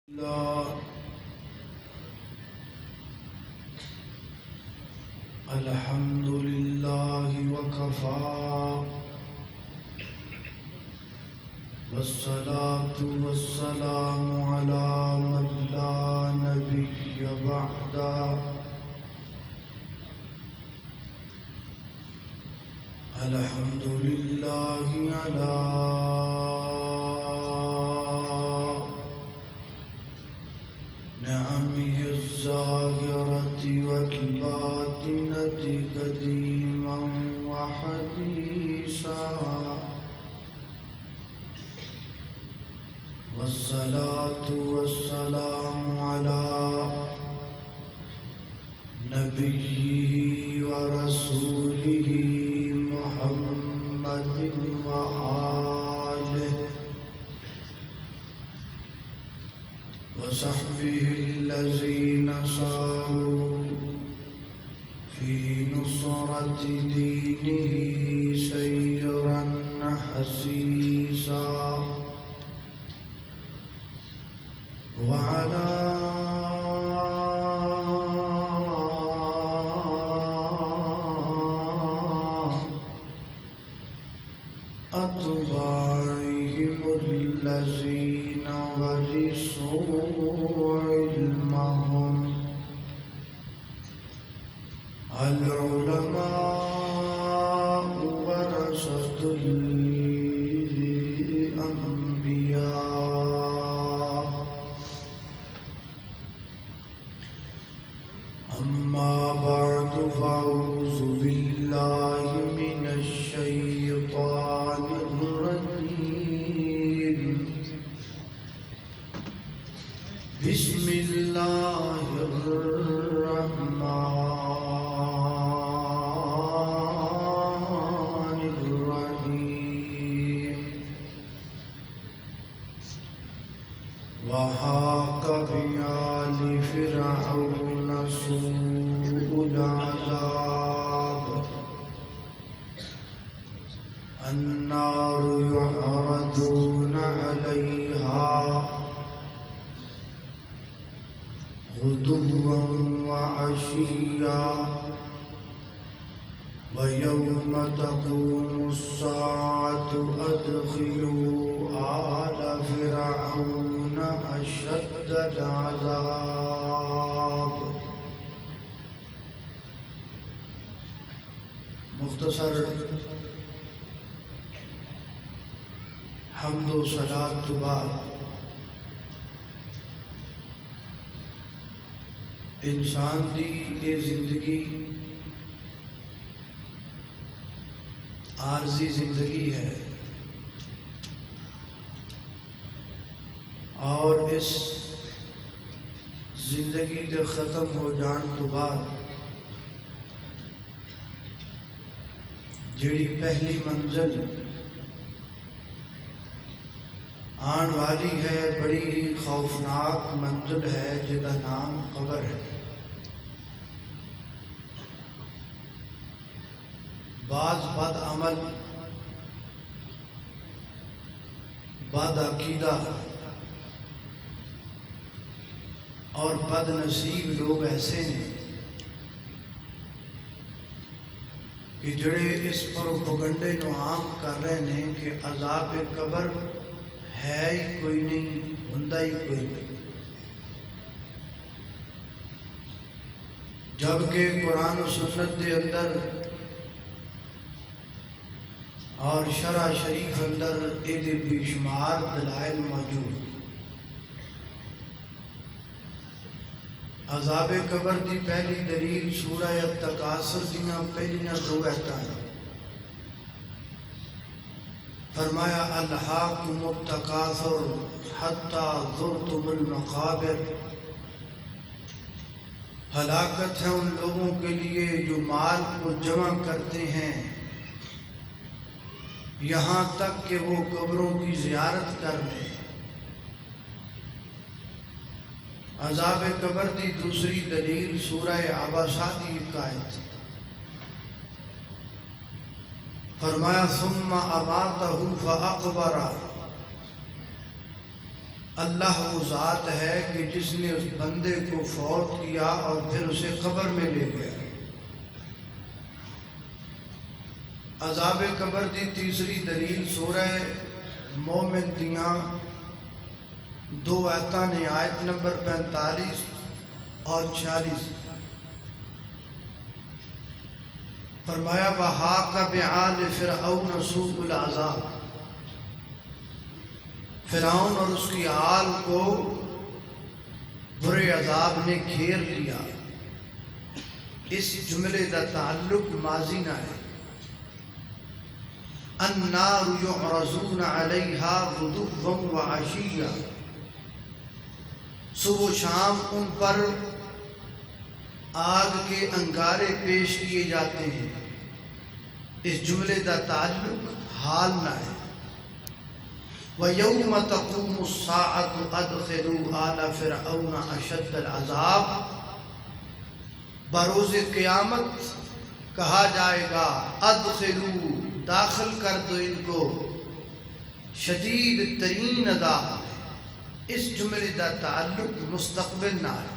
الله الحمد لله وكفى والصلاة والسلام على من لا نبي بعده الحمد لله على نعمه الظاهرة والباطنة قديما وحديثا والصلاة والسلام على نبيه ورسوله محمد وآله وصحبه الذين ساروا في نصرة دينه سيرا حسيسا وعلى أتباعهم الذين ورثوا علمهم العلماء ورثة الأنبياء أما بعد فأعوذ بالله من الشيطان الرجيم بسم الله الرحمن الرحيم وحاق بآل فرعون سوء العذاب النار يعرضون عليها غدوا وعشيا ويوم تقوم الساعة أدخلوا آل فرعون أشد العذاب. مختصر حمد و صلاۃ تو بعد انسان دی یہ زندگی عارضی زندگی ہے اور اس زندگی کے ختم ہو جان تو بعد جڑی پہلی منزل آن والی ہے بڑی ہی خوفناک منزل ہے جدا نام قبر ہے. بعض بد عمل بد عقیدہ اور بد نصیب لوگ ایسے ہیں کہ جڑے اس پروپیگنڈے نو عام کر رہے ہیں کہ عذاب قبر ہے ہی کوئی نہیں ہوندا ہی کوئی نہیں، جبکہ قرآن و سنت کے اندر اور شرع شریف اندر یہ بے شمار دلائل موجود. عذاب قبر دی پہلی دلیل سورہ التکاثر دیاں پہلیاں 2 آیتاں ہیں. فرمایا الہاکم التکاثر حتی زرتم المقابر. ہلاکت ہے ان لوگوں کے لیے جو مال کو جمع کرتے ہیں یہاں تک کہ وہ قبروں کی زیارت کر لیں. عذاب قبر دی دوسری دلیل سورہ عباسہ کی آیت. فرمایا ثم اماتہ فاقبرہ اللہ وہ ذات ہے کہ جس نے اس بندے کو فوت کیا اور پھر اسے قبر میں لے گیا۔ عذاب قبر دی تیسری دلیل سورہ مومن دیاں 2 آیتاں نے، آیت نمبر 45 اور 46۔ فرمایا وَحَاقَ بِآلِ فِرْعَوْنَ سُوءُ الْعَذَابِ، فرعون اور اس کی آل کو برے عذاب نے گھیر لیا۔ اس جملے کا تعلق ماضی نہ ہے۔ النار یعرضون علیہا غدوا وعشیا، صبح و شام ان پر آگ کے انگارے پیش کیے جاتے ہیں۔ اس جملے کا تعلق حال نہ ہے۔ وَيَوْمَ تَقُومُ السَّاعَةُ أَدْخِلُوا آلَ فِرْعَوْنَ أَشَدَّ الْعَذَابِ، بروز قیامت کہا جائے گا ادخلوا، داخل کر دو ان کو، شدید ترین عذاب۔ اس جملے کا تعلق مستقبل نہ ہے،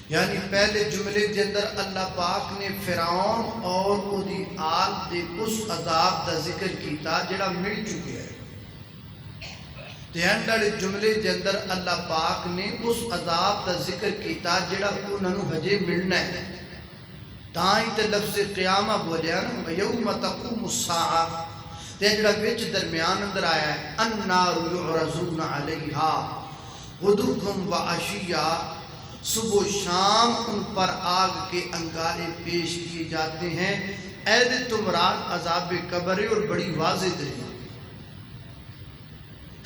یعنی پہلے جملے کے اندر اللہ پاک نے فرعون اور اودی آل دے اس عذاب دا ذکر کیتا جڑا مل چکے ہے، تے اینڈ والے جملے کے اندر اللہ پاک نے اس عذاب دا ذکر کیتا جڑا انہاں نوں ہجے ملنا ہے۔ تاں ہی تے لفظ قیامہ بولیا نا، یوم تقوم الساعہ، تے جڑا وچ درمیان اندر آیا ہے النار یعرضون علیہا غدوا وعشیا، صبح و شام ان پر آگ کے انگارے پیش کیے جاتے ہیں۔ عید تو مراد عذاب قبر اور بڑی واضح دلیل۔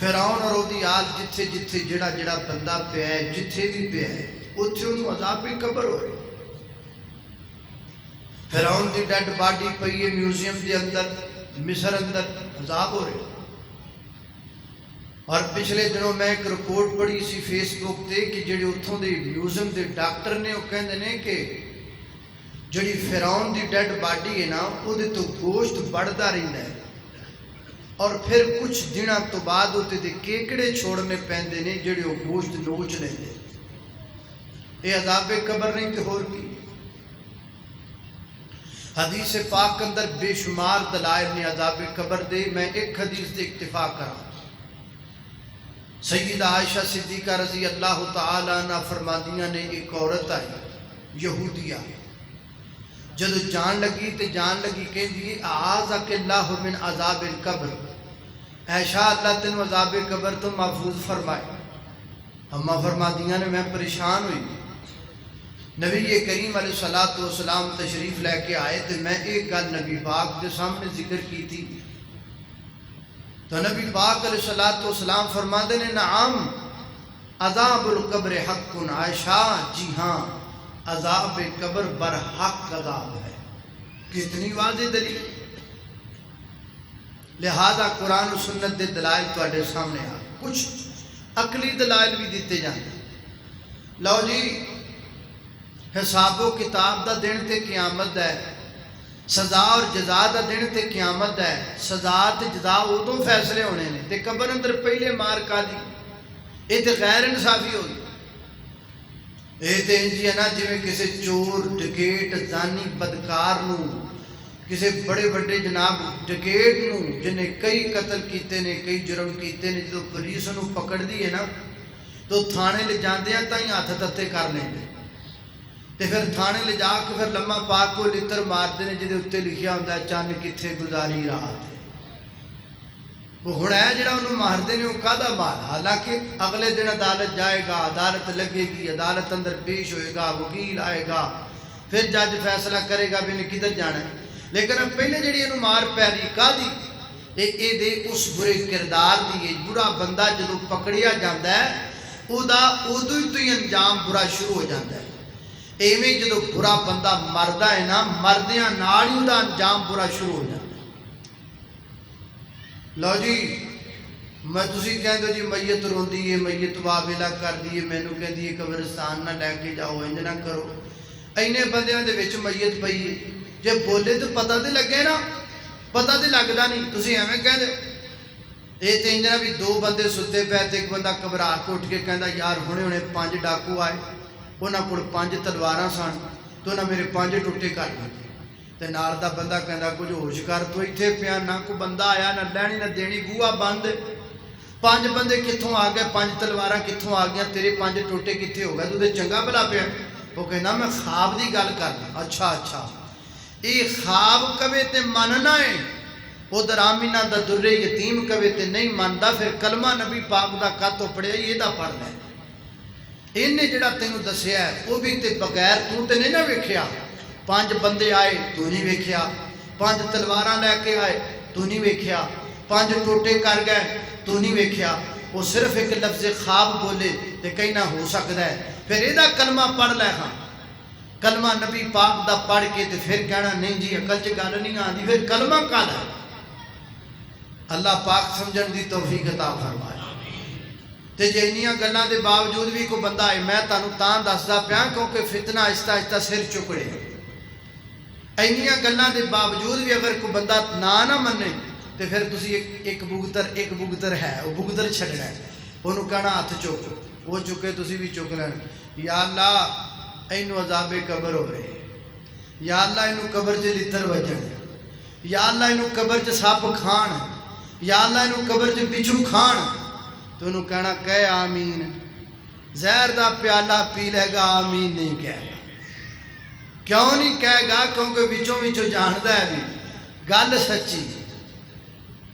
فرعون اور اودی آل جتھے جتھے جڑا جڑا بندہ پیا ہے، جتھے بھی پیا ہے، اتھے انہوں عذاب قبر ہو رہے۔ فرعون دی ڈیڈ باڈی پئی ہے میوزیم دے اندر، مصر اندر، عذاب ہو رہے۔ اور پچھلے دنوں میں ایک رپورٹ پڑھی سی فیس بک تے کہ جڑے اتھوں دے میوزیم دے ڈاکٹر نے وہ کہندے نے کہ جڑی فرعون دی ڈیڈ باڈی ہے نا، وہ دے تو گوشت بڑھدا رہندا ہے، اور پھر کچھ دنوں تو بعد اوتے دے کیکڑے چھوڑنے پیندے نے جڑے وہ گوشت نوچ لیندے۔ یہ عذاب قبر نہیں تے ہور کی؟ حدیث پاک اندر بے شمار دلائل نے عذاب قبر دے، میں ایک حدیث دے اکتفا کراں۔ سیدہ عائشہ صدیقہ رضی اللہ تعالی عنہ فرمادیاں نے ایک عورت آئی یہودیہ، جدو جان لگی تے جان لگی کہندی اعاذک اللہ من عذاب القبر، عائشہ اللہ تینوں عذاب قبر تو محفوظ فرمائے۔ اما فرمادیاں نے میں پریشان ہوئی، نبی کریم علیہ الصلوۃ والسلام تشریف لے کے آئے تو میں ایک گل نبی پاک کے سامنے ذکر کی تھی، تو نبی پاک علیہ الصلوۃ والسلام فرماتے ہیں نعم عذاب القبر حق، عائشہ جی ہاں عذاب قبر برحق عذاب ہے۔ کتنی واضح دلیل! لہذا قرآن و سنت دے دلائل تواڈے سامنے آ، کچھ عقلی دلائل بھی دیتے جاندے۔ لو جی، حساب و کتاب دا دن تے قیامت ہے، سزا اور جزا دا دن تے قیامت ہے۔ سزا تے جزا ادوں فیصلے ہونے نے، تے قبر اندر پہلے مار کا دی، یہ تے غیر انصافی ہوئی۔ یہ تے انجی ہے نا جویں کسے چور ڈکیٹ زانی بدکار نو، کسے بڑے بڑے جناب ڈکیٹ نو جنہیں کئی قتل کیتے نے، کئی جرم کیتے نے، جدو پولیس نو پکڑ دی ہے نا تو تھانے لے جاندے ہیں تائیں ہاتھ تتے کر لیں گے، تے پھر تھانے لے جا کے پھر لمحہ پاک کو لتر مارتے ہیں جدے اتنے لکھیا ہوتا ہے چند کتھے گزاری رات ہے۔ وہ ہن ہے جڑا انہوں مارتے ہیں وہ کادا مار، حالانکہ اگلے دن عدالت جائے گا، عدالت لگے گی، عدالت اندر پیش ہوئے گا، وکیل آئے گا، پھر جج فیصلہ کرے گا بھی انہیں کدھر جانا ہے۔ لیکن اب پہلے جڑی انہوں مار پیری کا دی اے دے اس برے کردار دی، برا بندہ جدو پکڑیا جاندہ ہے ادو ہی انجام برا شروع ہو جاندہ ہے۔ ایویں جدو برا بندہ مردہ ہے نا، مردیاں ناڑیوں دا انجام برا شروع ہو جاتا ہے۔ لو جی میں تسی کہندے ہو جی میت روندی ہے، میت واویلا کر دیئے، مینوں کہندی ہے قبرستان نہ لے کے جاؤ، انج نہ کرو۔ اینے بندیاں دے وچ میت پئی ہے، جے بولے تو پتہ تے لگے نا، پتہ تے لگدا نہیں، تسی ایویں کہندے یہ تو انجنا بھی دو بندے ستے پے تے ایک بندہ گھبرا کے اٹھ کے کہندا یار ہونے ہونے 5 ڈاکو آئے انہاں کول 5 تلواراں سن تو انہاں میرے 5 ٹوٹے کر دیتے تے نال دا بندہ کہندا کچھ ہوش کر تو ایتھے پیا نہ کوئی بندہ آیا نہ لینی نہ دینی بوہا بند 5 بندے کتھوں آ گئے 5 تلواراں کتھوں آ گئیاں تیرے 5 ٹوٹے کتھے ہو گئے تو تے چنگا بھلا پیا وہ کہندا میں خواب دی گل کرنا اچھا اچھا یہ خواب کبے تے مننا ہے ادھر آمینہ دا در یتیم کبے تے نہیں ماندا پھر کلمہ نبی پاک دا کاتوں پڑھیا یہ دا پڑھ لے انہیں جڑا تینوں دسیا ہے وہ بھی تے بغیر تو تے نہیں نہ ویکھیا 5 بندے آئے تو نہیں ویکھیا 5 تلواراں لے کے آئے تو نہیں ویکھیا 5 ٹوٹے کر گئے تو نہیں ویکھیا وہ صرف ایک لفظ خواب بولے تے کہیں نہ ہو سکتا ہے پھر یہ کلمہ پڑھ لے ہاں کلمہ نبی پاک دا پڑھ کے تے پھر کہنا نہیں جی عقل چ گل نہیں آندی پھر کلمہ کہدا ہے اللہ پاک سمجھن دی توفیق عطا فرمائے تے جے انیاں گلاں دے باوجود بھی کوئی بندہ ہے میں تانوں تاں دسدا پیا کیونکہ فتنہ آہستہ آہستہ سر چکڑے انیاں گلاں دے باوجود بھی اگر کوئی بندہ نہ منے تے پھر تسی ایک بگتر ہے وہ بگتر چھڈنا ہے انہوں کہنا ہاتھ چک وہ چکے تسی بھی چک لین یا اللہ اینو عذاب قبر ہوئے یا اللہ اینو قبر چ لتر وجن یا اللہ اینو قبر چ سپ کھان یا اللہ اینو قبر چ بچھو کھان تو انہوں کہنا کہے آمین زہر دا پیالہ پی لے گا آمین نہیں کہے گا کیوں نہیں کہے گا کیونکہ بچوں جاندہ ہے بھی گل سچی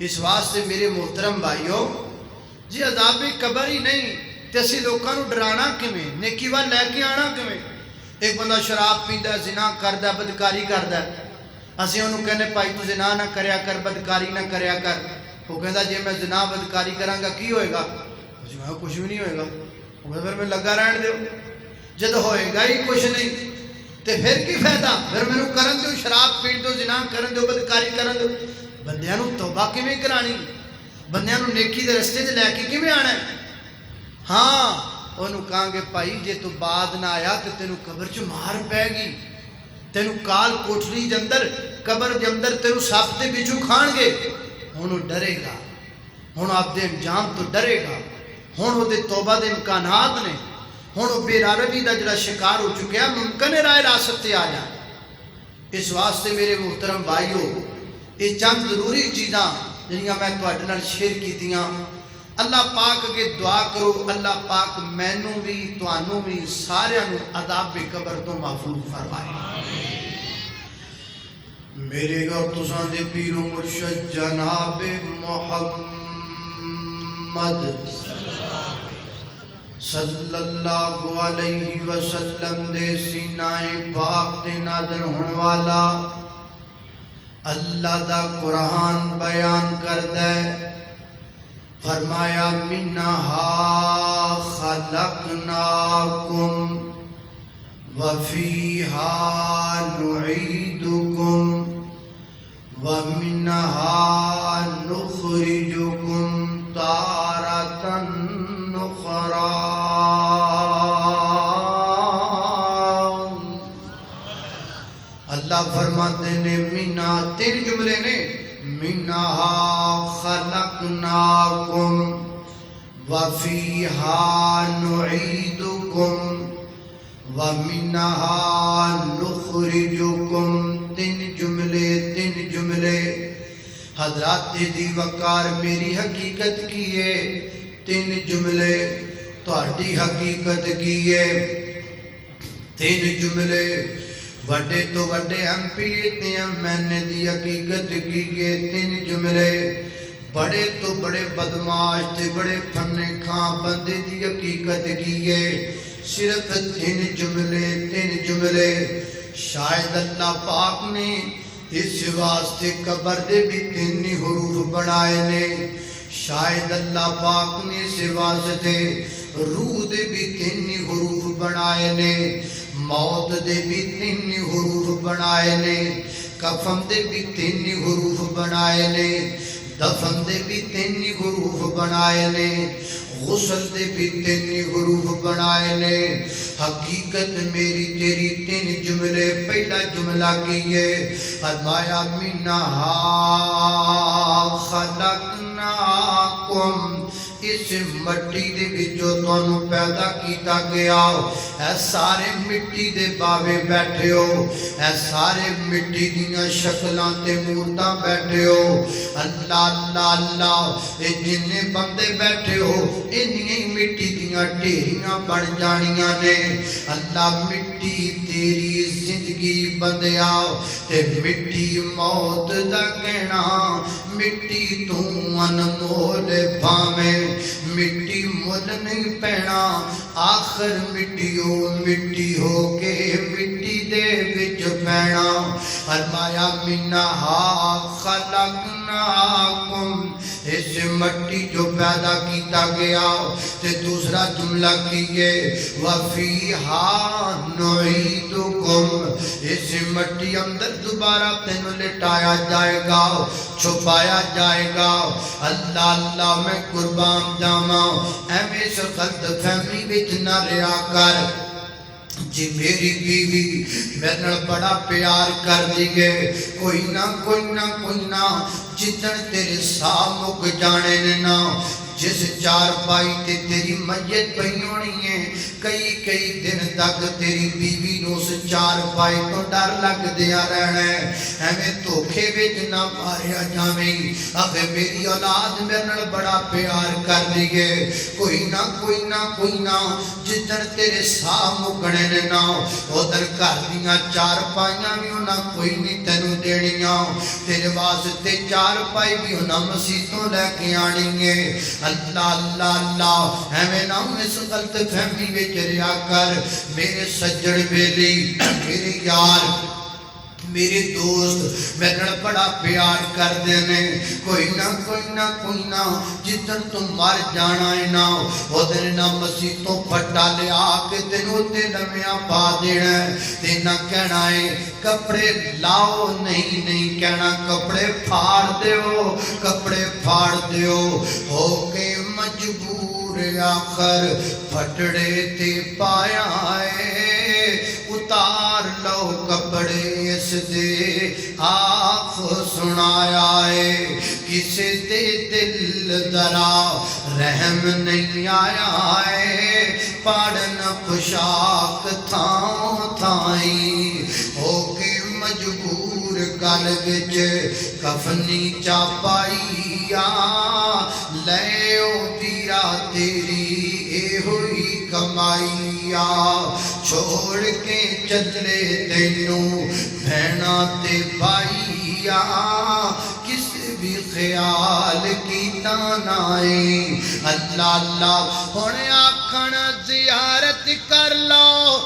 اس واسطے میرے محترم بھائیو جی عذاب قبر ہی نہیں تے اسی لوکاں نوں ڈرانا کیویں نیکی ول لے کے آنا کیویں ایک بندہ شراب پیندا ہے زنا کردا ہے بدکاری کردا ہے اسی انہوں کہنے پائی تو زنا نہ کریا کر بدکاری نہ کریا کر وہ کہندا جے میں زنا بدکاری کراں گا کی ہوئے گا میں کچھ بھی نہیں ہوئے گا وہ کہتا پھر میں لگا رہن دیو جد ہوئے گا ہی کچھ نہیں تے پھر کی فائدہ پھر میں کرن دیو شراب پین دو زنا کرن دیو بدکاری کرن دیو بندیاں نوں توبہ کیویں کرانی بندیاں نوں نیکی دے رستے تے لے کے کیویں آنا ہے ہاں انہوں کہاں گے پائی جے تو بعد نہ آیا تے تینوں قبر چ مار پے گی تینوں کال کوٹری دے اندر قبر دے اندر تینوں سپ تے بچھو کھان گے ہن ڈرے گا ہن آپ دے انجام تو ڈرے گا ہن وہ دے توبہ دے امکانات نے ہن وہ بے روی دا جڑا شکار ہو چکا ہے ممکن ہے رائے راست تے آ جائے اس واسطے میرے محترم بھائیو یہ چند ضروری چیزاں جنیاں میں تواڈے نال شیئر کیتیاں اللہ پاک کے دعا کرو اللہ پاک مینوں بھی تانوں بھی سارے نوں عذاب قبر تو محفوظ فرمائے میرے گا تساں دے پیر و مرشد جناب محمد صلی اللہ علیہ وسلم دے سینہ پاک تے نازل ہون والا اللہ دا قرآن بیان کردہ ہے فرمایا منہا خلقناکم وفیہا نعیدکم ومنہا نخرجکم تارتا نخرا اللہ فرماتے نے منہا 3 جملے نے منہا خلقناکم وفیہا نعیدکم ومنہا نخرجکم 3 جملے حضرات دی وقار میری حقیقت کیے 3 جملے تہاڈی حقیقت کیے 3 جملے وڈے تو وڈے ایم پی تے ایم این اے دی حقیقت کیے 3 جملے بڑے تو بڑے بدماش تے بڑے پھنے کھاں بندے دی حقیقت کیے صرف 3 جملے شاید اللہ پاک نے اس واسطے قبر دے بھی 3 حروف بنائے نے شاید اللہ پاک نے اس واسطے روح دے بھی 3 حروف بنائے نے موت دے بھی 3 حروف بنائے نے کفن دے بھی 3 حروف بنائے نے دفن دے بھی 3 حروف بنائے نے غسل دے بھی 3 حروف بنائے نے حقیقت میری تیری 3 جملے پہلا جملہ کیے فرمایا منہا خلقناکم اس مٹی دے وچوں تانوں پیدا کیتا گیا اے سارے مٹی دے باوے بیٹھے ہو اے سارے مٹی دیاں شکلاں تے مورتاں بیٹھے ہو اللہ اللہ اللہ اے جننے بندے بیٹھے ہو انہی مٹی دیاں ڈھیریاں بن جانیاں نے اللہ مٹی تیری زندگی بندیا تے مٹی موت دا کہنا مٹی تو انمول بھاویں مٹی مل نہیں پینا آخر مٹی ہو کے مٹی دے وچ پینا فرمایا منہا خلقناکم اس مٹی جو پیدا کیتا گیا تے دوسرا جملہ کیے وَفِيهَا نُعِيدُكُمْ اس مٹی اندر دوبارہ تینوں لٹایا جائے گا چھپایا جائے گا اللہ اللہ میں قربان جاواں ایویں اس غلط فہمی وچ نہ رہیا کر جی میری بیوی میرے بڑا پیار کر دیئے کوئی نہ جتن تیرے ساہ مک جانے نا جس چار پائی تے تیری میت پئی ہونی ہے کئی دن تک تیری بیوی نو اس چار پائی تو ڈر لگ دیا رہنا ہے ہمیں دھوکے وچ نہ ماریا جاویں اگر میری اولاد میرے نال بڑا پیار کر دیے کوئی نہ جدھر تیرے ساہ مکنے نے نا ادھر گھر دیاں چار پائیاں بھی انہاں کوئی نہیں تینوں دینیاں تیرے واسطے چار پائی بھی انہاں مسیتوں لے کے آنی ہے اللہ اللہ اللہ ہمیں نہ اس غلط فہمی وچ رہیا کر میرے سجڑ بیلی میرے یار میرے دوست میرے بڑا پیار کر دینے کوئی نہ جتن تم مر جانا ہے نا ادھر نہ مسیتوں پھٹا لیا کہ تینوں تے نمیاں پا دینا ہے تے نہ کہنا ہے کپڑے لاؤ نہیں کہنا کپڑے پھاڑ دیو ہو کے مجبور آخر پھٹڑے تے پایا ہے اتار لو کپڑے اس دے آخ سنایا ہے کسے دے دل ذرا رحم نہیں آیا ہے پاڑن پشاک تھائیں ہو کے مجبور گل وچ کفنی چاپائیا لیو دیرا تیری اے ہوئی کمائیا چھوڑ کے چلے تینوں بہنا تے بھائیا کسی بھی خیال کی تانائیں اللہ اللہ ہونے آکھن زیارت کر لو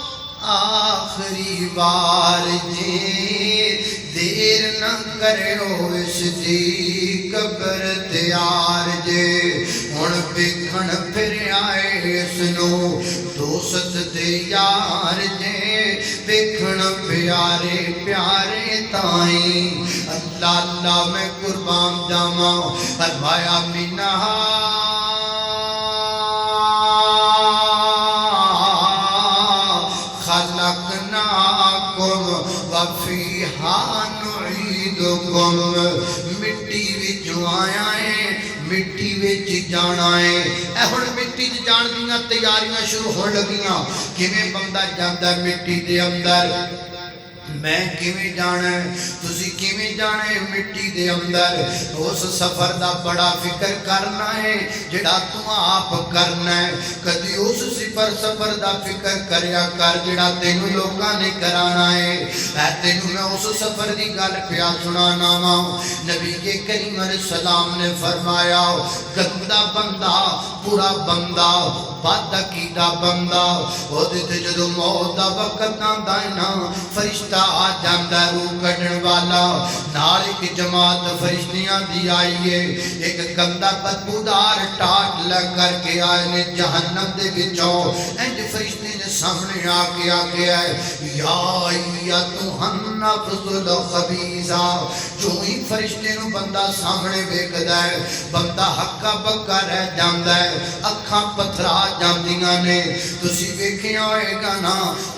آخری بار جی دیر نہ کرو اس دی قبر تیار جے ہن ویکھن پھر آئے اس نو دوست دے یار جے ویکھن پیارے تائیں اللہ اللہ میں قربان جاواں فرمایا منہا وَفِيهَا نُعِيدُكُمْ مٹی وچوں آیا ہے مٹی وچ جانا ہے اے ہن مٹی وچ جان دیاں تیاریاں شروع ہون لگیاں کیویں بندہ جاندا مٹی دے اندر میں کیویں جانا ہے تسی کیویں جانا ہے مٹی دے اندر اس سفر دا بڑا فکر کرنا ہے جڑا تو آپ کرنا ہے کدی اس سفر دا فکر کریا کر جڑا تینوں لوکاں نے کرانا ہے اے تینوں میں اس سفر دی گل پیا سنانا وا نبی کریم علیہ السلام نے فرمایا گندا بندہ برا بندہ بد عقیدہ بندہ اودے تے جدوں موت دا وقت آندا ہے نا فرشتہ آ جاندا روح کڈن والا نال ایک جماعت فرشتیاں دی آئی ہے ایک گندا بدبودار ٹاٹ لگ کر کے آئے نے جہنم دے وچوں انج فرشتے نے سامنے آ کے ہے یا النفس الخبیثہ جو ہی فرشتے نو بندہ سامنے ویکھدا ہے بندہ ہکا بکا رہ جاندا ہے اکھاں پتھرا جاندیاں نے تسی ویکھیا ہوئے گا نا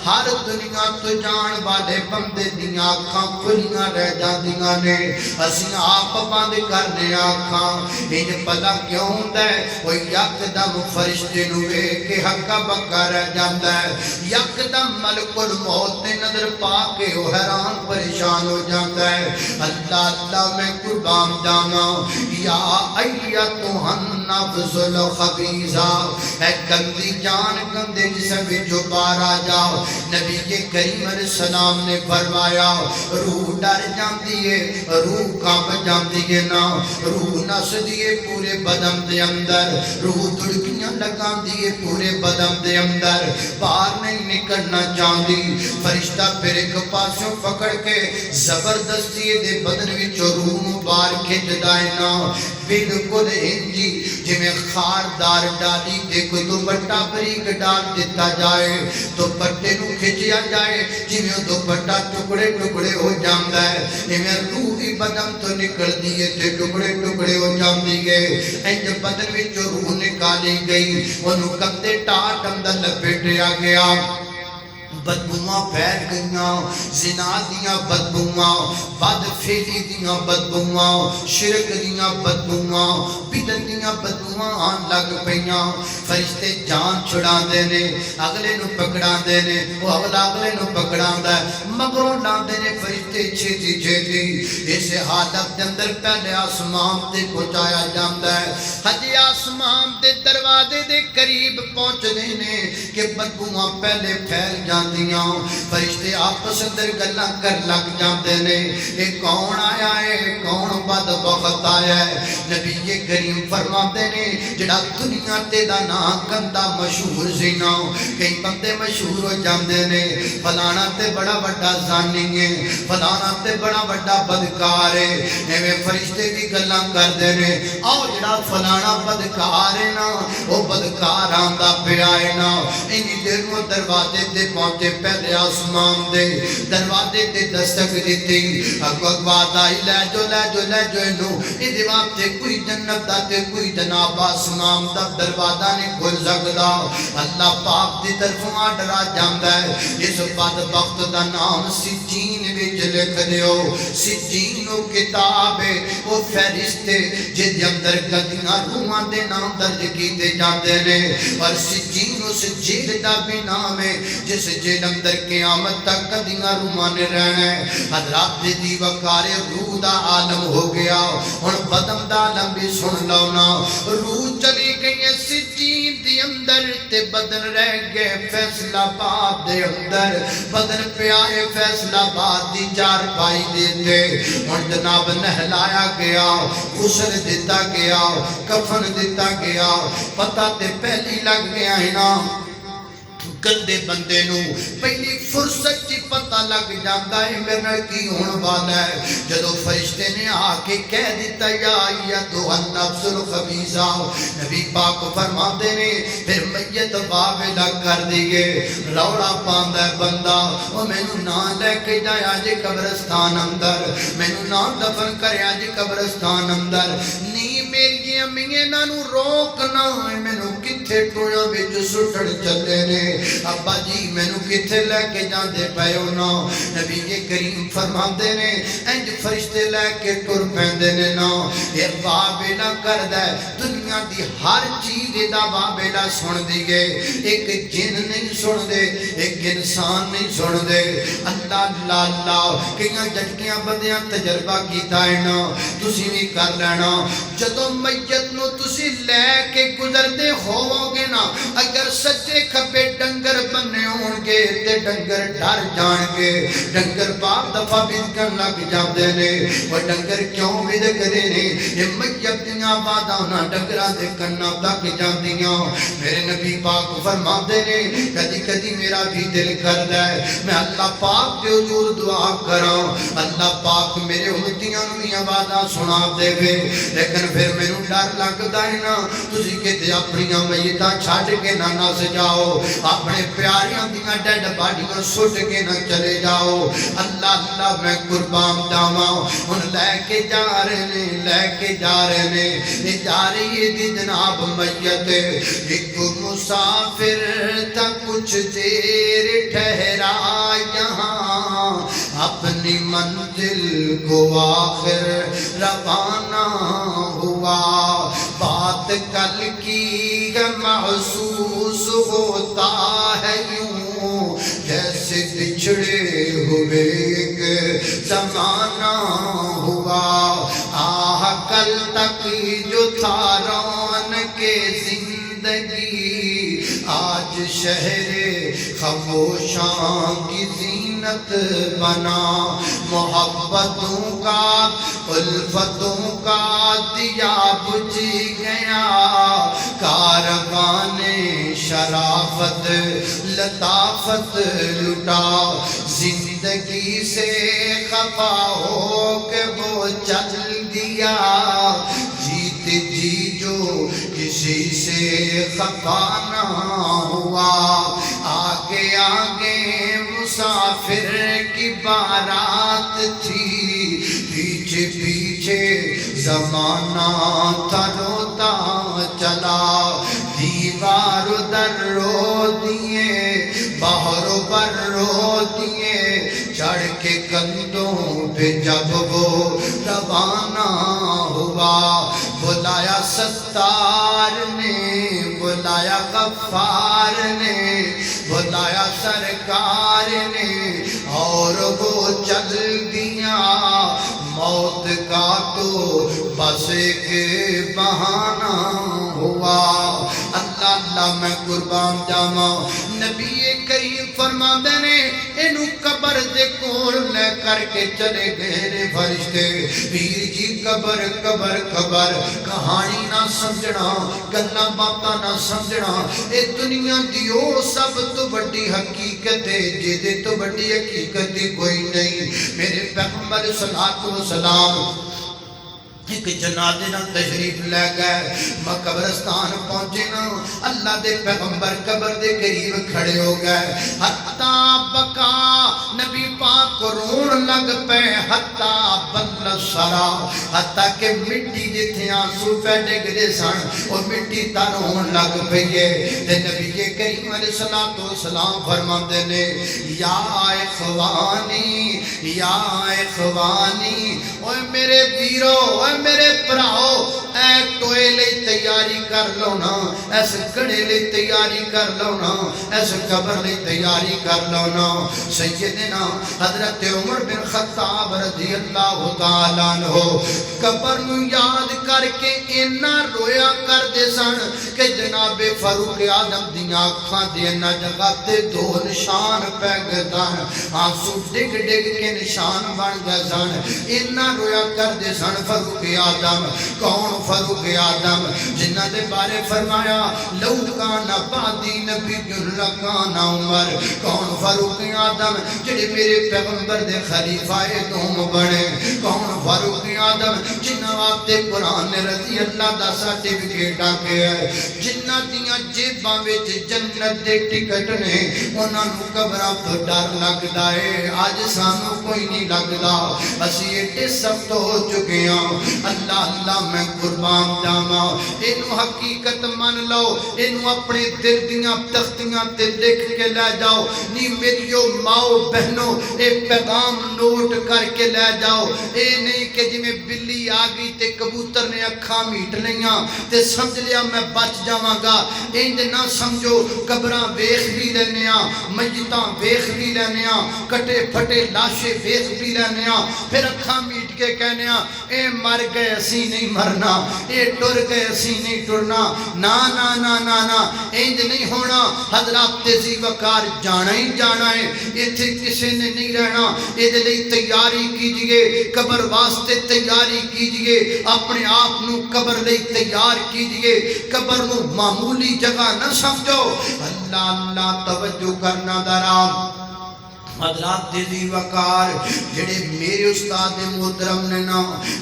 ہر دنیا تو جان والے بندے دیاں اکھاں کھلیاں رہ جاندیاں نے اسی آپ بند کرنے آکھاں انج پتہ کیوں ہوندا ہے وہ یکدم فرشتے نو ویکھ کے ہکا بکا رہ جاندا ہے یکدم ملک الموت نے نظر پا کے وہ حیران پریشان ہو جاندا ہے اللہ اللہ میں قربان جاواں یا ایتھا النفس الخبیثہ اے گندی جان گندے جسم وچوں باہر آ جاؤ نبی کریم علیہ السلام نے فرمایا روح ڈر جاندی ہے روح کانپ جاندی ہے نا روح نسدی ہے پورے بدن دے اندر روح دڑکیاں لگاندی ہے پورے بدن دے اندر باہر نہیں نکلنا چاہتی فرشتہ پھر ایک پاسوں پکڑ کے زبردستی دے بدن وچوں روح باہر کھچدا ہے نا بالکل انجی جی میں خاردار ڈالی تے کوئی دوپٹہ بریک ڈال دیتا جائے تو پٹے نو کھچیا جائے جی میں دوپٹہ ٹکڑے ٹکڑے ہو جاندا ہے یہ میں روح بھی بدن تو نکل دیئے تے ٹکڑے ٹکڑے ہو جاندی گئے انج بدن وچ روح نکالی گئی انہوں کندے ٹاٹ اندر لپیٹیا گیا بدبوواں پھیل گئیاں زنا دیاں بدبوواں بد فعلی دیاں بدبوواں شرک دیاں بدبوواں بدعت دیاں بدبوواں آن لگ پیاں فرشتے جان چھڑاندے نے اگلے نو پکڑاندے نے وہ اگلے نو پکڑاندا ہے مگروں لاندے نے فرشتے چھتی چھتی اس حالت دے اندر پہلے آسمان تے پہنچایا جاندا ہے ہجی آسمان دے دروازے دے قریب پہنچدے نے کہ بدبوواں پہلے پھیل جاندے فرشتے آپس اندر گلاں کر لگ جاندے نے اے کون آیا ہے کون بدبخت آیا ہے نبی کریم فرماتے نے جڑا دنیا تے دا نام گندا مشہور سی نا کئی بندے مشہور ہو جاندے نے فلانا تے بڑا بڑا زانی ہے فلانا تے بڑا بڑا بدکار ہے ایویں فرشتے بھی گلاں کردے نے آؤ جڑا فلانا بدکار ہے نا وہ بدکار آندا پیا ہے نا انہی دیر میں دروازے تے پہنچے پہلے آسمان دے دروازے تے دستک دیتی اگواد آئی لے جو انہوں ان دیواب تے کوئی جنت دا تے کوئی جناب آسمان دا دروازہ نہیں کھل سکدا اللہ پاک دی طرفوں آڈرا جاندا ہے اس بدبخت دا نام سجین وچ لکھ دیو سجین و کتاب ہے وہ فہرستے جد اندر گدیاں روحاں دے نام درج کیتے جاندے نے اور سجین اس جیل دا بھی نام ہے جس جیل اندر قیامت تک کدیاں روحاں نے رہنا ہے حضرات دی وقار روح دا عالم ہو گیا اور بدن دا عالم بھی سن لونا روح چلی گئی ہے سجین دی اندر تے بدن رہ گئے فیصلہ آباد دے اندر بدن پہ آئے فیصلہ آباد دی چار پائی دیتے اور جناب نہلایا گیا غسل دیتا گیا کفن دیتا گیا پتہ تے پہلی لگ گیا ہے نا گندے بندے نو پہلی فرصت کی پتہ لگ جاتا ہے میرے نال کی ہون والا ہے جدو فرشتے نے آ کے کہہ دیتا یا ایتھا النفس الخبیثہ نبی پاک فرماتے نے پھر میت واویلا کر دیئے روڑا پاندا ہے بندہ وہ مینوں نہ لے کے جایا جی قبرستان اندر مینوں نہ دفن کریا جی قبرستان اندر نہیں میری امیاں نانو روکنا مینوں کتھے ٹویاں وچ سٹڑ چلے نے ابا جی مینوں کتھے لے کے جاندے پئے ہو نا نبی کریم فرماندے نے انج فرشتے لے کے ٹر پیندے نے نا یہ واویلا کردا ہے دنیا دی ہر چیز دا واویلا سن دیے ایک جن نہیں سن دے ایک انسان نہیں سن دے اللہ اللہ کئیاں جھٹکیاں بندیاں تجربہ کیتا ہے نا تسی بھی کر لینا جدوں میت نو تسی لے کے گزرتے ہوو گے نا اگر سچے کھبے ڈنگر بننے ہون گے تے ڈنگر ڈر جان گے ڈنگر باپ دفعہ بدکن لگ جاندے نے وہ ڈنگر کیوں بدکدے نے یہ میت دیاں بادانا ڈنگراں دے کنا تک جاندیاں میرے نبی پاک فرماندے نے کدی کدی میرا بھی دل کردا ہے میں اللہ پاک دے حضور دعا کراں اللہ پاک میرے امتیاں نوں یہ آوازاں سنا دے وے لیکن پھر مینوں ڈر لگدا ہے نا تسی کتے اپنی میتاں چھڈ کے نہ نس جاؤ اپنے پیاریاں دیاں ڈیڈ باڈیاں سٹ کے نہ چلے جاؤ اللہ اللہ میں قربان جاواں ہن لے کے جا رہے نے جا رہی ہے دی جناب میت ایک مسافر تھا کچھ دیر ٹھہرا یہاں اپنی منزل کو آخر روانہ ہوا. بات کل کی ہے محسوس ہوتا ہے یوں جیسے بچھڑے ہوئے ایک زمانہ ہوا. آہ کل تک جو تھا رونق زندگی آج شہر خاموشاں کی زینت بنا. محبتوں کا الفتوں کا دیا بجھ گیا. کاروان شرافت لطافت لٹا. زندگی سے خفا ہو کے وہ چل دیا. جیت جی جو کسی سے خفا نہ ہوا. آگے آگے مسافر کی بارات تھی. پیچھے پیچھے زمانہ تھا روتا چلا. دیوار در رو دیے باہر بر رو دیے. چڑھ کے کندھوں پہ جب وہ روانہ ہوا. بلایا ستار نے بلایا غفار نے بلایا سرکار نے اور وہ چل دیا. موت کا تو بس ایک بہانہ ہوا. اللہ اللہ میں قربان جاواں. نبی کریم فرماندے نے اینو قبر دے کول لے کر کے چلے گئے نے فرشتے. پیر جی قبر قبر قبر کہانی نہ سمجھنا گلاں باتاں نہ سمجھنا. اے دنیا دی او سب تو بڑی حقیقت ہے جے تو بڑی حقیقت کوئی نہیں. میرے پیغمبر صلی اللہ علیہ وسلم ایک جنازے نہ تشریف لے گئے. میں قبرستان پہنچے نا اللہ دے پیغمبر قبر دے قریب کھڑے ہو گئے. حتیٰ بکا نبی پاک رون لگ پے. حتیٰ بل سرا حتیٰ کہ مٹی جتھے آنسو پہ ڈگ دے سن اور مٹی تا رون لگ پئیے. تے نبی کریم علیہ الصلوۃ والسلام فرماندے نے یا اخوانی یا اخوانی. اوے میرے ویرو اوے میرے پراؤ اے ٹوئے لئی تیاری کر لو نا. اس گڑے لئی تیاری کر لو نا. اس قبر لئی تیاری کر لو نا. سیدنا حضرت عمر بن خطاب رضی اللہ تعالیٰ عنہ قبر نو یاد کر کے اینا رویا کر دے سن کہ جناب فاروق اعظم دیاں اکھاں دے اینا جگہ تے دو نشان پہ گئے سن. آنسو ڈگ ڈگ کے نشان بن گئے سن. اینا رویا کر دے سن فاروق اعظم. کون فاروق اعظم؟ جنہ دے بارے فرمایا لو کان بعدی نبی لکان عمر. کون فاروق اعظم؟ جڑے میرے پیغمبر دے خلیفہ دوم بنے. کون فاروق اعظم؟ جنہ واسطے قرآن نے رضی اللہ دا سرٹیفکیٹ آکے ہے. جنہ دیاں جیباں وچ جنت دے ٹکٹ نے انہاں نوں قبراں تو ڈر لگدا ہے. اج سانوں کوئی نہیں لگدا. اسی ایڈے سخت ہو چکے ہاں. اللہ اللہ میں قربان جاواں. اینو حقیقت من لو. اینو اپنے دل دیاں تختیاں تے لکھ کے لے جاؤ. نی میریو ماؤ بہنوں اے پیغام نوٹ کر کے لے جاؤ. اے نہیں کہ جی میں بلی آ گئی تے کبوتر نے اکھاں میٹ لیاں تے سمجھ لیا میں بچ جاواں گا. انج نہ سمجھو. قبراں ویکھ بھی لینے ہاں میتاں ویکھ بھی لینے ہاں کٹے پھٹے لاشے ویکھ بھی لینے ہاں پھر اکھاں میٹ کے کہنے ہاں اے مر گئے اسی نہیں مرنا. اے ٹر گئے اسی نہیں ٹرنا. نا نا نا نا نا انج نہیں ہونا. حضرات ذی وقار جانا ہی جانا ہے. ایتھے کسی نے نہیں رہنا. یہ لئی تیاری کیجئے. قبر واسطے تیاری کیجئے. اپنے آپ نو قبر لئی تیار کیجئے. قبر نو معمولی جگہ نہ سمجھو. اللہ اللہ توجہ کرنا درام. حضرات ذی وقار جڑے میرے استاد محترم نے نا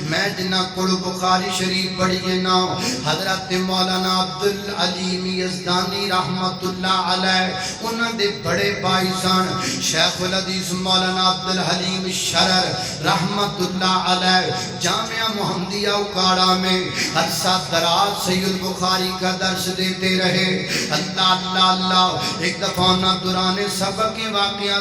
میں جنہ کل بخاری شریف پڑھیے نا حضرت مولانا عبدالعلیم یزدانی رحمت اللہ علیہ انہاں دے بڑے بھائی سن شیخ الحدیث مولانا عبدالحلیم شرر رحمت اللہ علیہ جامعہ محمدیہ اکاڑا میں عرصہ دراز صحیح البخاری کا درس دیتے رہے. اللہ اللہ اللہ. ایک دفعہ نہ دوران سبق کے واقعہ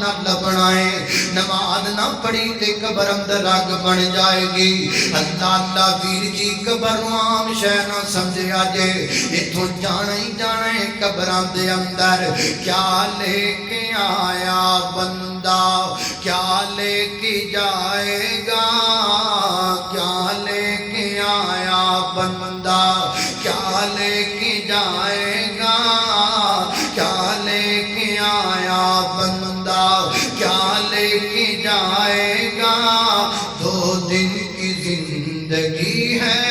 نہ لبنا ہے، نماز نہ پڑھی تے قبر اندر رگ بن جائے گی۔ اللہ اللہ ویر جی قبر نو عام شے نہ سمجھیا جے، اتھوں جانا ہی جانا ہے قبراں دے اندر۔ کیا لے کے آیا بندہ کیا لے کے جائے گا، کیا لے کے آیا بندہ کیا لے کے جائے گا، کیا لے کے آیا بندہ کیا لے کے جائے گا۔ 2 دن کی زندگی ہے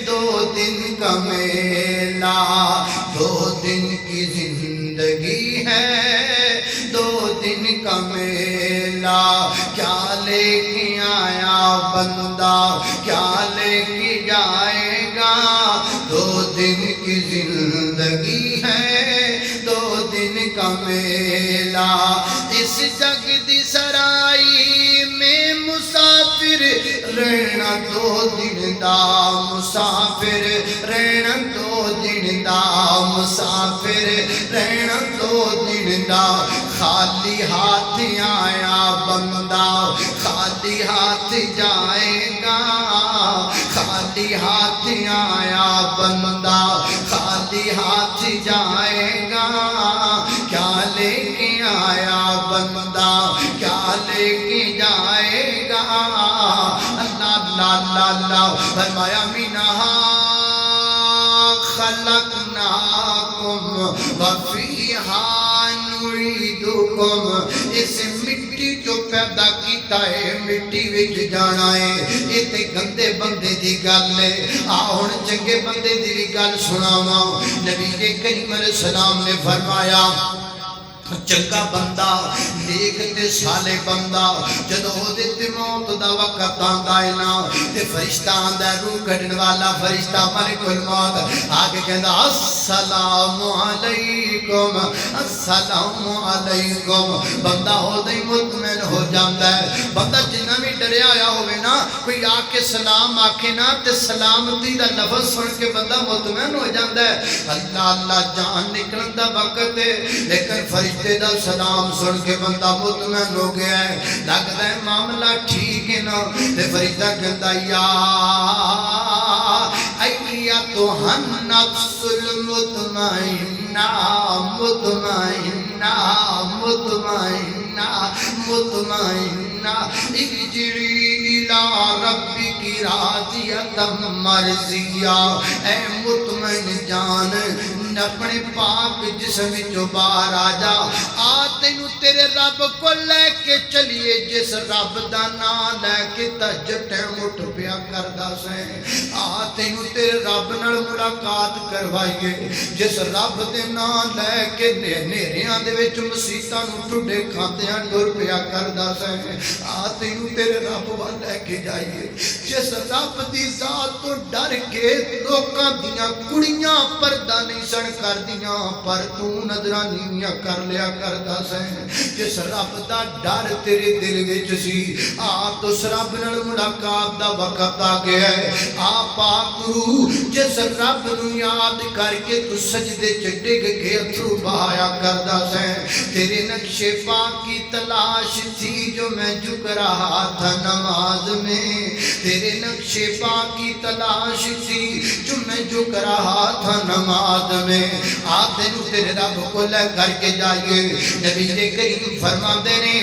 2 دن کا میلہ، 2 دن کی زندگی ہے 2 دن کا میلہ۔ کیا لے کے آیا بندہ کیا لے کے جائے گا، 2 دن کی زندگی ہے 2 دن کا میلہ۔ اس جگ دی سرائی میں مسافر رہنا 2 دن دا، مسافر رہنا 2 دن دا، مسافر رہنا 2 دن دا۔ خالی ہاتھ آیا بندہ خالی ہاتھ جائے گا، خالی ہاتھ آیا بندہ خالی ہاتھ جائے گا۔ کیا لے کے آیا بندہ کیا لے کے جائے گا۔ اللہ اللہ اللہ اللہ فرمایا منہا خلقناکم وفیہا نعیدکم، اس مٹی جو پیدا کیتا ہے مٹی وچ جانا ہے۔ یہ تے گندے بندے دی گل ہے، ہن چنگے بندے دی بھی گل سناواں۔ نبی کریم علیہ السلام نے فرمایا چنگا بندہ نیک تے صالح بندہ جدوں دے موت دا وقت آندا ہے نا تے فرشتہ آندا روح کڈن والا فرشتہ ملک الموت آگے کہندا السلام علیکم السلام علیکم۔ بندہ ہو دے مطمئن ہو جاندا ہے۔ بندہ جنہ بھی ڈریا آیا ہوئے نا کوئی آ کے سلام آکھے نا تے سلامتی دا لفظ سن کے بندہ مطمئن ہو جاندا ہے۔ اللہ اللہ جان نکلن دا وقت ہے لیکن فرشتہ دا سلام سن کے بندہ مطمئن ہو گیا ہے، لگتا ہے معاملہ ٹھیک ہے نا تے فرشتہ کہتا یا ایتھا النفس المطمئنہ مطمئنہ مطمئنہ مطمئنہ ارجعی الی ربک راضیۃ مرضیہ۔ اے مطمئن جان اپنے پاک جسم وچوں باہر آ جا، آ تینوں تیرے رب کو لے کے چلیے جس رب دا نام لے کے تہجد اٹھ پیا کردا سیں۔ آ تینوں تیرے رب نال ملاقات کروائیے جس رب دے نام لے کے نیریاں دے وچ مسیتاں نوں ٹڈے کھاندیاں ٹر پیا کردا سیں۔ آ تینوں تیرے رب ول لے کے جائیے جس رب دی ذات تو ڈر کے لوکاں دیاں کڑیاں پردہ نہیں سن کر دیاں پر تو نظراں نیویاں کر لیا کردا سیں۔ جس رب دا ڈر تیرے دل وچ سی آپ اس رب نال ملاقات دا وقت آ گیا ہے۔ آپ پاک روح جس رب نو یاد کر کے تو سجدے چ ڈگ کے اتھرو بہایا کردا سیں۔ تیرے نقش پاک کی تلاش تھی جو میں جھک رہا تھا نماز میں، تیرے نقش پاک کی تلاش تھی جو میں جھک رہا تھا نماز میں۔ آپ دنوں تیرے رب کو لے کر کے جائیے۔ نبی کریم فرماندے نے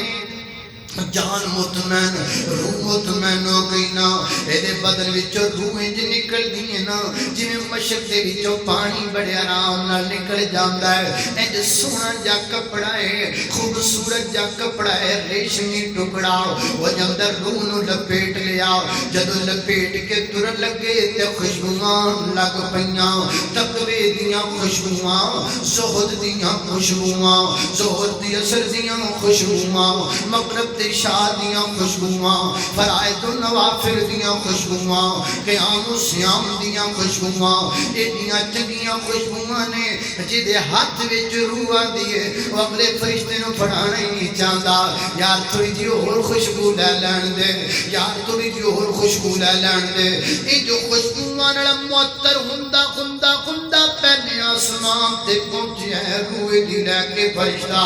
جان مطمئن روح مطمئن ہو گئی نا، ایدے بدن وچوں روح انج نکل دی نا جویں مشک دے وچوں پانی بڑے آرام نال نکل جاندا ہے۔ انج سونا جا کپڑا ہے خوبصورت جا کپڑا ہے ریشمی ٹکڑا وہ اندر روح نو لپیٹ لیا۔ جدوں لپیٹ کے ترن لگے تے خوشبواں لگ پیاں، تقوی دیاں خوشبواں زہد دیاں خوشبواں زہد دی اثر دیاں خوشبواں مغرب شادیاں خوشبواں فرائض و نوافل دیاں خوشبواں قیام و سیام دیاں خوشبواں ایڈیاں چنگیاں خوشبواں نے جدے ہاتھ وچ روح آندی ہے وہ اگلے فرشتے نو پھڑانا ہی نہیں چاہتا۔ یار تھوڑی جی اور خوشبو لے لین دے، یار تھوڑی جی اور خوشبو لے لین دے۔ یہ جو خوشبواں نال معطر ہوندا ہوندا ہوندا پہلیاں آسمان تے پہنچیا ہے روح دی لے کے فرشتہ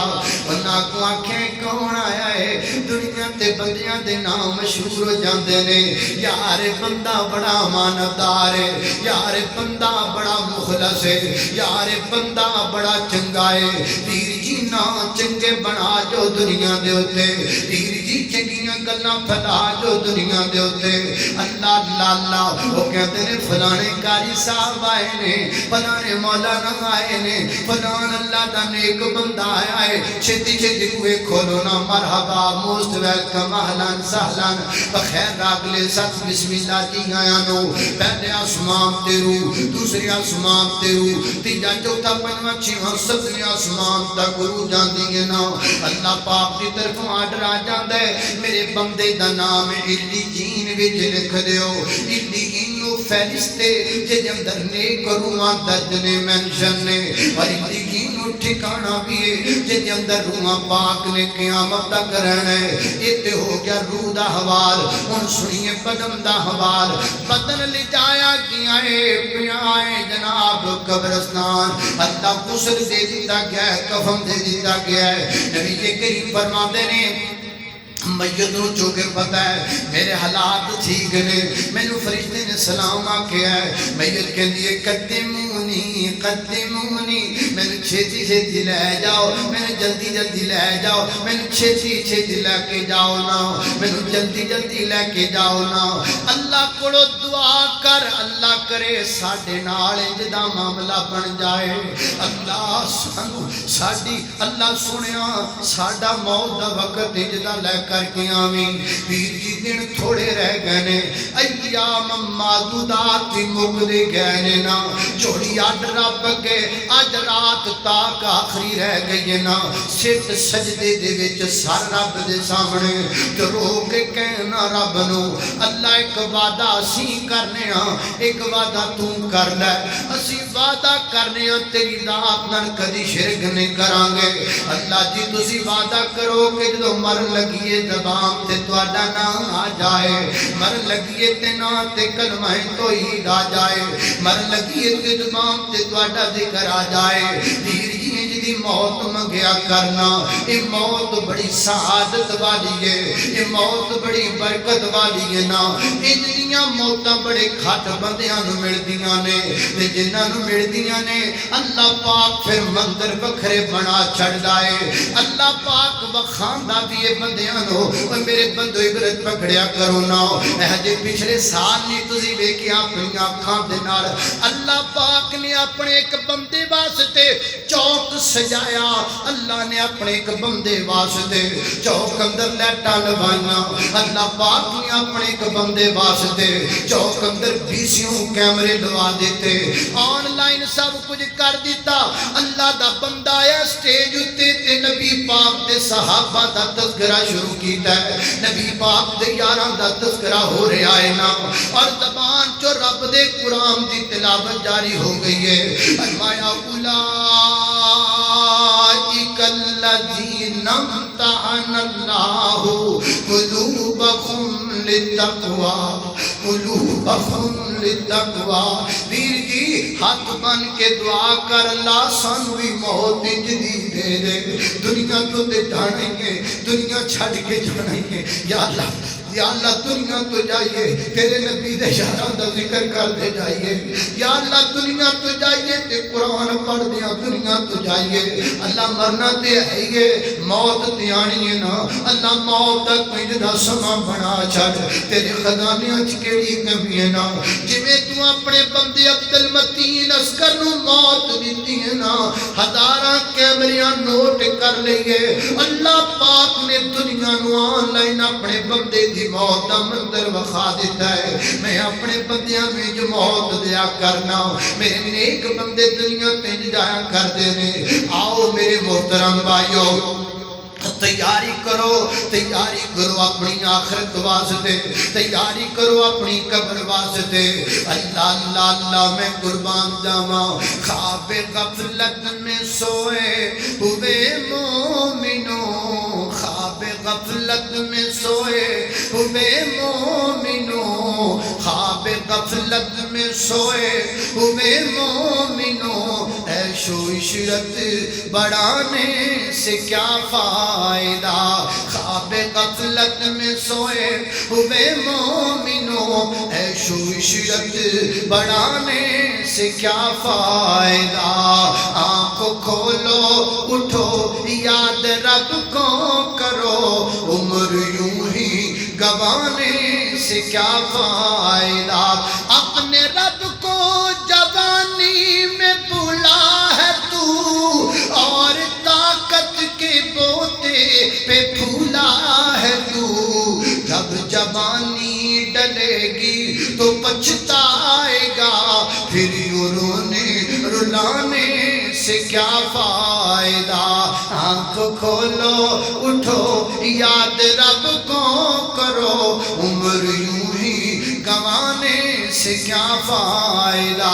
انہاں کو آنکھیں کون آیا ہے دنیا تے بندیاں دے نام مشہور ہو جاندے نے یار بندہ بڑا امانتدار ہے یار بندہ بڑا مخلص ہے یار بندہ بڑا چنگا ہے پیر جی نا چنگے بنا جو دنیا دے ہوتے پیر جی چنگیاں گلاں پھیلا جو دنیا دے ہوتے اللہ اللہ اللہ وہ کہتے ہیں فلانے قاری صاحب آئے نے فلانے مولانا آئے نے فلان اللہ دا نیک بندہ آیا ہے چھتی چھتی کوئے کھولو نا مرحبا موسٹ ویلکم اہلان سہلان بخیر راگلے ست بسم اللہ جی آیا نو پہلے آسمان تیرو دوسری آسمان تیرو تیجا چوتھا پنجواں چھواں ستویں آسمان تک گرو جان دیئے نا اللہ پاک دی طرف آڈر آ جاندے میرے بندے دا نام علی جین وچ لکھ دیو علی جینو فہرستے جے اندر نیک روحاں درج نے مینشن نے اور علی جینو ٹھکانا بھی ہے جے اندر روحاں پاک نے قیامت تک رہنا ہے یہ تے ہو گیا روح دا حوال ان سنیے بدن دا حوال بدن لے جایا گیا ہے پیائے جناب قبرستان اللہ غسل دے دیتا گیا ہے کفن دے دیتا گیا ہے نبی کریم فرماتے نے میت نو چونکہ پتہ ہے میرے حالات ٹھیک نے مینوں فرشتے نے سلام آکھیا ہے میت کہندی قدمونی قدمونی مینوں چھتی چھتی لے جاؤ مینوں جلدی جلدی لے جاؤ مینوں چھتی چھتی لے کے جاؤ نا مینوں جلدی جلدی لے کے جاؤ نا اللہ کولو دعا کر اللہ کرے ساڈے نال انج دا معاملہ بن جائے اللہ سانو ساڈی اللہ سنیا ساڈا موت دا وقت انج دا لے کر کے آمین پیر جی دن تھوڑے رہ گئے نے ایام معدودات تھی مک دے گئے نے نا جوڑی آج رب کے آج رات تاک آخری رہ گئی نا سٹ سجدے دے وچ سر رب دے سامنے جو رو کے کہنا رب نو اللہ ایک وعدہ اسی کرنے ہاں ایک وعدہ تو کر لے اسی وعدہ کرنے ہاں تیری ذات نال کدی شرک نہیں کرانگے اللہ جی تسی وعدہ کرو کہ جو مر لگیے زبان تے تواڈا نام آ جائے مر لگیے تے نا تے کلمہ توحید آ جائے مر لگیے تے زبان تے تواڈا ذکر آ جائے پیر جی جدی موت منگیا کرنا یہ موت بڑی سعادت والی ہے یہ موت بڑی برکت والی ہے نا انہیاں موتاں بڑے کھٹ بندیاں نو ملدیاں نے تے جنہاں نو ملدیاں نے اللہ پاک پھر مندر وکھرے بنا چھڑ دائے اللہ پاک وکھاندا بھی یہ بندیاں نو اور میرے بندو عبرت پکڑیا کرو نا جے پچھلے سال نہیں تسی ویکھیا اپنی آنکھاں دے نال اللہ پاک نے اپنے ایک بندے واسطے چوک سجایا اللہ نے اپنے ایک بندے واسطے چوک اندر لیٹاں لوائیاں اللہ پاک نے اپنے ایک بندے واسطے چوک اندر بیسیوں کیمرے لوا دیتے آن لائن سب کچھ کر دیتا اللہ دا بندہ آیا سٹیج اتے تے نبی پاک دے صحابہ دا تذکرہ شروع کیتا ہے نبی پاک دے یاراں دا تذکرہ ہو رہا ہے نا اور زبان جو رب دے قرآن دی تلاوت جاری ہو گئی ہے فرمایا اولئک الذین امتحن اللہ قلوبہم للتقوی قلوبہم للتقوی پیر جی ہاتھ بن کے دعا کر اللہ سانو بھی موت جدی دے دے دنیا تو تے جانیں گے دنیا چھڑ کے جانیں گے یا اللہ دنیا تو جائیے تیرے نبی دے شہران دا ذکر کر دے جائیے یا اللہ دنیا تو جائیے تے قرآن پڑھ دیا دنیا تو جائیے اللہ مرنا تے آئیے موت تے آنی ہے نا اللہ موت تک کوئی جدا سما بنا چھڑ تیرے خزانے اچھ کیڑی کمی ہے نا جمیں تو اپنے بندے عبدالمتین اسکر نو موت دیتی ہے نا ہزاراں کیمریاں نوٹ کر لئیے اللہ پاک نے دنیا نو آن لائن اپنے بندے دی موت دا مندر وخا دیتا ہے میں اپنے بندیاں میں جو موت دیا کرنا میرے نیک بندے دنیا تین جایا کر دینے آؤ میرے محترم بھائیو تیاری کرو اپنی آخرت واسطے تیاری کرو اپنی قبر واسطے اللہ اللہ اللہ میں قربان جاواں خواب غفلت میں سوئے ہوئے مومنوں خواب غفلت غفلت میں سوئے ہوئے مومنوں، خواب غفلت میں سوئے ہوئے مومنوں، عیش و عشرت بڑھانے سے کیا فائدہ، خواب غفلت میں سوئے ہوئے مومنوں، عیش و عشرت بڑھانے سے کیا فائدہ، آنکھوں کھولو اٹھو یاد رب کو کرو، عمر یوں ہی گوانے سے کیا فائدہ، اپنے رب کو جوانی میں بھولا ہے تو، اور طاقت کے بوتے پہ پھولا ہے تو، جب جوانی ڈلے گی تو پچھتائے گا، پھر رونے رلانے سے کیا فائدہ، آنکھ کھولو اٹھو یاد رب کو کرو، عمر یوں ہی گوانے سے کیا فائدہ،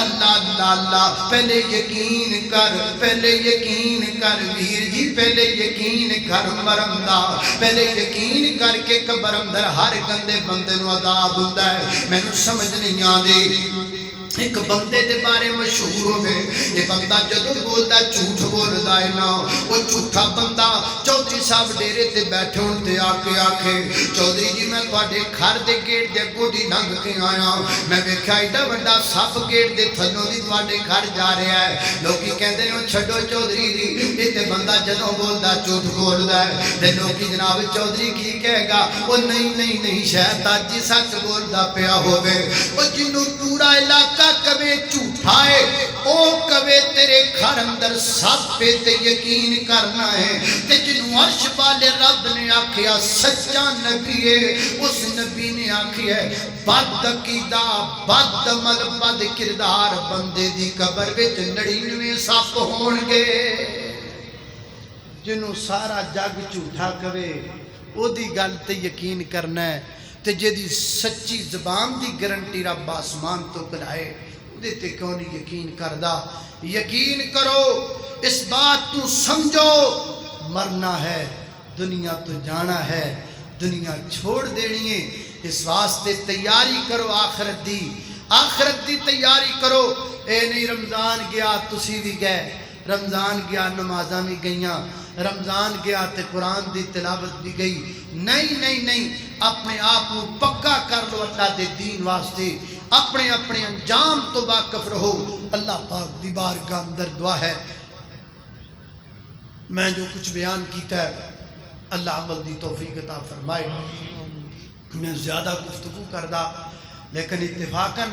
اللہ اللہ اللہ، پہلے یقین کر، پہلے یقین کر ویر جی، پہلے یقین کر مرمدہ، پہلے یقین کر کے قبر اندر ہر گندے بندے نو عذاب ہوندا ہے، میں نو سمجھ نہیں آندی۔ ایک بندے دے بارے مشہور ہوئے، یہ بندہ جدو بولدا جھوٹ بولدا ہے نا، وہ جھوٹا بندہ چودھری صاحب ڈیرے تے بیٹھے ہون تے آکھے چودھری جی میں تواڈے گھر دے گیٹ دے اگوں دی لنگھ کے آیا، میں ویکھیا ایڈا وڈا سپ گیٹ دے تھلوں دی تواڈے گھر جا رہا ہے، لوکی کہندے نے چھڈو چودھری جی، یہ تے بندہ جدوں بولدا جھوٹ بولدا ہے، تے لوکی جناب چودھری کی کہے گا، وہ نہیں شاید اج ہی سچ بولدا پیا ہوے، او جنوں پورا علاقہ کبھی جھوٹا ہے، او کبھی تیرے گھر اندر سب پہ تے یقین کرنا ہے، تے جنوں عرش والے رب نے آکھیا سچا نبی ہے، اس نبی نے آکھیا بد عقیدہ بد عمل بد کردار بندے دی قبر وچ 99 سپ ہون گے، جنوں سارا جگ جھوٹا کہے او دی گل تے یقین کرنا ہے، تے جدی سچی زبان دی گارنٹی رب آسمان تو کلائے دیتے کیوں نہیں یقین کردہ، یقین کرو، اس بات تو سمجھو، مرنا ہے، دنیا تو جانا ہے، دنیا چھوڑ دینی ہے، اس واسطے تیاری کرو آخرت دی تیاری کرو، اے نہیں رمضان گیا تسی بھی گئے، رمضان گیا نمازاں بھی گئیاں، رمضان گیا تے قرآن دی تلاوت بھی گئی، نہیں، اپنے آپ کو پکا کر لو اللہ دے دین واسطے، اپنے انجام تو واقف رہو، اللہ پاک دی بارگاہ اندر دعا ہے، میں جو کچھ بیان کیتا ہے اللہ عمل دی توفیق عطا فرمائے، میں زیادہ گفتگو کردہ لیکن اتفاقاً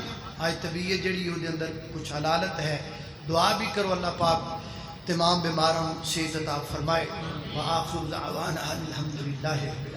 آج طبیعت جڑی ہو دے اندر کچھ حلالت ہے، دعا بھی کرو اللہ پاک تمام بیماروں سے عطا فرمائے، وآخر دعوانا الحمدللہ رب العالمین۔